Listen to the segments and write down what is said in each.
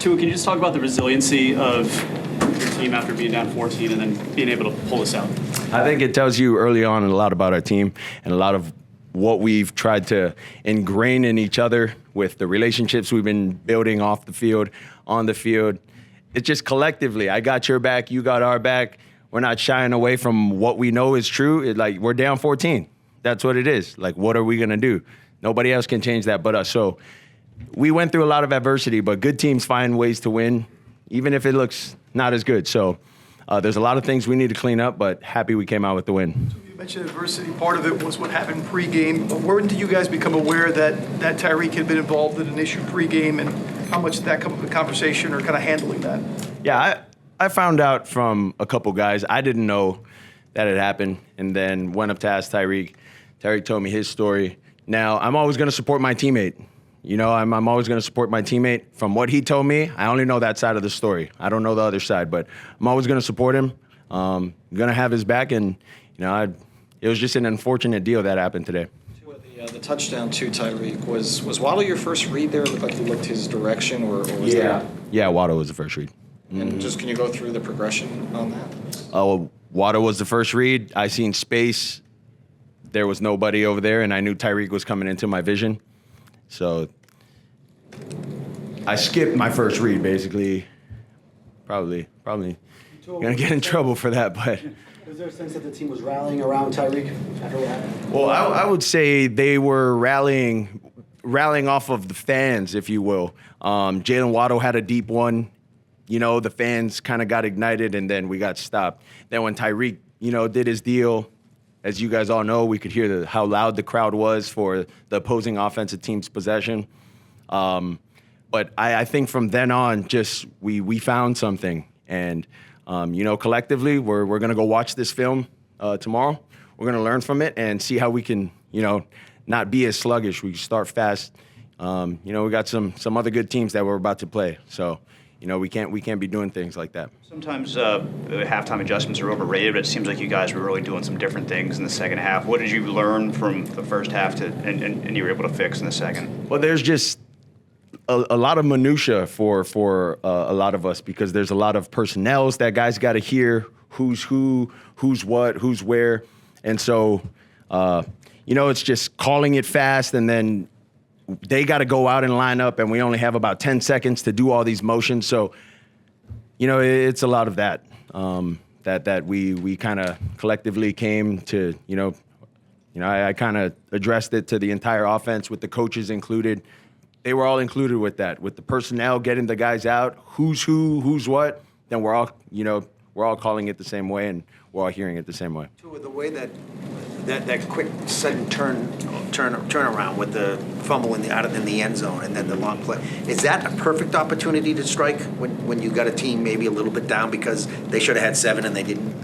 Tua, can you just talk about the resiliency of your team after being down 14 and then being able to pull this out? I think it tells you early on a lot about our team and a lot of what we've tried to ingrain in each other with the relationships we've been building off the field, on the field. It's just collectively, I got your back, you got our back. We're not shying away from what we know is true. We're down 14. That's what it is. Like, what are we going to do? Nobody else can change that but us. So we went through a lot of adversity, but good teams find ways to win, even if it looks not as good. So there's a lot of things we need to clean up, but happy we came out with the win. You mentioned adversity. Part of it was what happened pregame. But when did you guys become aware that Tyreek had been involved in an issue pregame, and how much did that come up in the conversation or kind of handling that? Yeah, I found out from a couple guys. I didn't know that had happened, and then went up to ask Tyreek. Tyreek told me his story. Now, I'm always going to support my teammate. You know, I'm always going to support my teammate. From what he told me, I only know that side of the story. I don't know the other side, but I'm always going to support him. I'm going to have his back, and, you know, it was just an unfortunate deal that happened today. The touchdown to Tyreek, was Waddle your first read there? It looked like you looked his direction, or was that? Yeah, Waddle was the first read. And just can you go through the progression on that? Oh, Waddle was the first read. I seen space. There was nobody over there, and I knew Tyreek was coming into my vision. So I skipped my first read, basically. Probably gonna get in trouble for that, but. Was there a sense that the team was rallying around Tyreek after what happened? Well, I would say they were rallying off of the fans, if you will. Jalen Waddle had a deep one. You know, the fans kind of got ignited, and then we got stopped. Then when Tyreek, did his deal, as you guys all know, we could hear how loud the crowd was for the opposing offensive team's possession. But I think from then on, just we found something. And, collectively, we're going to go watch this film tomorrow. We're going to learn from it and see how we can, not be as sluggish. We start fast. We got some other good teams that we're about to play. So, we can't be doing things like that. Sometimes halftime adjustments are overrated, but it seems like you guys were really doing some different things in the second half. What did you learn from the first half and you were able to fix in the second? Well, there's just a lot of minutia for a lot of us, because there's a lot of personnels that guys got to hear who's who, who's what, who's where. And so, it's just calling it fast, and then they got to go out and line up, and we only have about 10 seconds to do all these motions. So, it's a lot of that, that we kind of collectively came to, I kind of addressed it to the entire offense with the coaches included. They were all included with that, with the personnel, getting the guys out, who's who, who's what. Then we're all calling it the same way, and we're all hearing it the same way. The way that quick sudden turnaround with the fumble in the end zone and then the long play, is that a perfect opportunity to strike when you got a team maybe a little bit down because they should have had 7 and they didn't?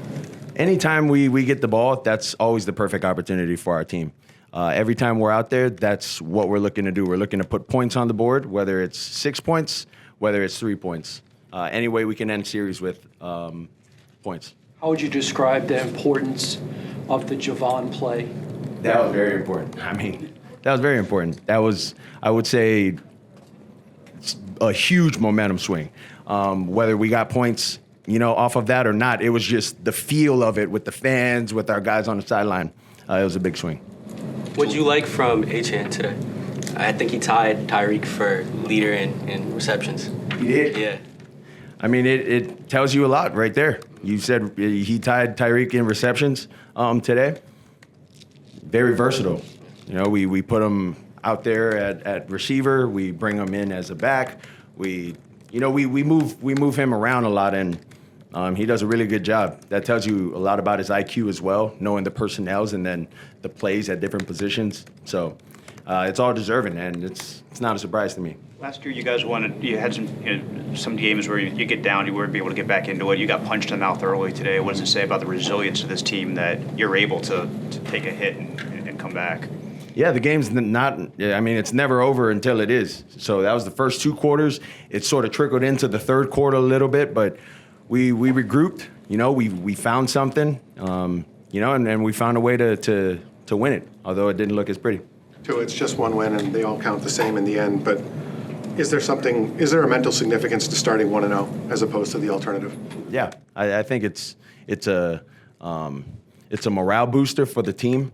Anytime we get the ball, that's always the perfect opportunity for our team. Every time we're out there, that's what we're looking to do. We're looking to put points on the board, whether it's 6 points, whether it's 3 points. Any way we can end series with points. How would you describe the importance of the Javon play? That was very important. That was very important. That was, I would say, a huge momentum swing. Whether we got points, off of that or not, it was just the feel of it with the fans, with our guys on the sideline. It was a big swing. What'd you like from Achane today? I think he tied Tyreek for leader in receptions. He did? Yeah. It tells you a lot right there. You said he tied Tyreek in receptions today. Very versatile. We put him out there at receiver. We bring him in as a back. We move him around a lot, and he does a really good job. That tells you a lot about his IQ as well, knowing the personnels and then the plays at different positions. So it's all deserving, and it's not a surprise to me. Last year, you guys you had some games where you get down, you weren't able to get back into it. You got punched in the mouth early today. What does it say about the resilience of this team that you're able to take a hit and come back? Yeah, the game's it's never over until it is. So that was the first 2 quarters. It sort of trickled into the third quarter a little bit, but we regrouped. We found something, and we found a way to win it, although it didn't look as pretty. It's just one win, and they all count the same in the end, but Is there a mental significance to starting 1-0 as opposed to the alternative? Yeah, I think it's a morale booster for the team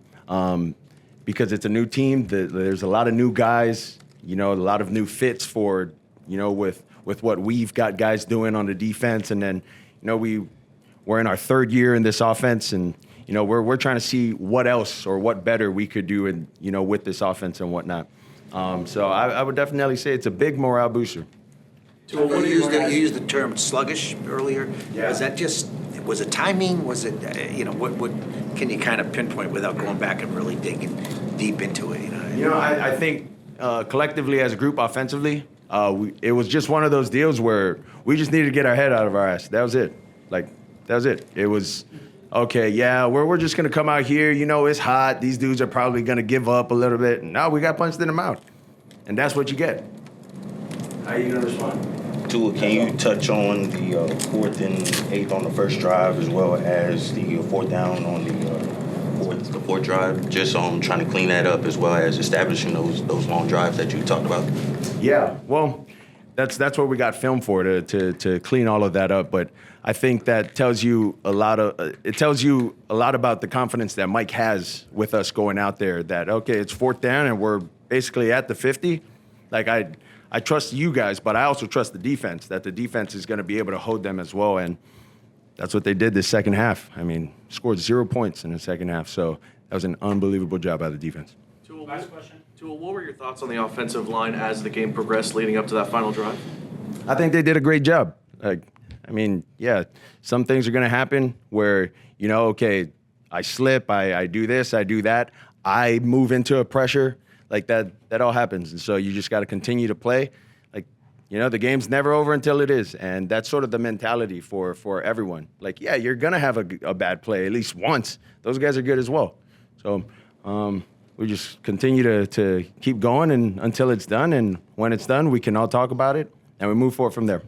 because it's a new team. There's a lot of new guys, a lot of new fits for, with what we've got guys doing on the defense, and then we're in our third year in this offense, and we're trying to see what else or what better we could do, with this offense and whatnot. So I would definitely say it's a big morale booster. You used the term sluggish earlier. Yeah. Was it timing? Was it, what can you kind of pinpoint without going back and really digging deep into it? I think collectively as a group offensively, it was just one of those deals where we just needed to get our head out of our ass. That was it. That was it. It was, okay, yeah, we're just going to come out here. It's hot. These dudes are probably going to give up a little bit. No, we got punched in the mouth. And that's what you get. How are you going to respond? Tua, can you touch on the 4th and 8th on the first drive, as well as the 4th down on the fourth drive? Just trying to clean that up, as well as establishing those long drives that you talked about. Yeah, well, that's what we got film for, to clean all of that up. But I think that tells you a lot about the confidence that Mike has with us going out there. That okay, it's 4th down and we're basically at the 50. I trust you guys, but I also trust the defense, that the defense is going to be able to hold them as well. And that's what they did this second half. I mean, scored 0 points in the second half. So that was an unbelievable job by the defense. Last question. Tua, what were your thoughts on the offensive line as the game progressed leading up to that final drive? I think they did a great job. Some things are going to happen where, okay, I slip, I do this, I do that. I move into a pressure. That all happens. And so you just got to continue to play. The game's never over until it is. And that's sort of the mentality for everyone. You're going to have a bad play at least once. Those guys are good as well. So we just continue to keep going until it's done. And when it's done, we can all talk about it and we move forward from there.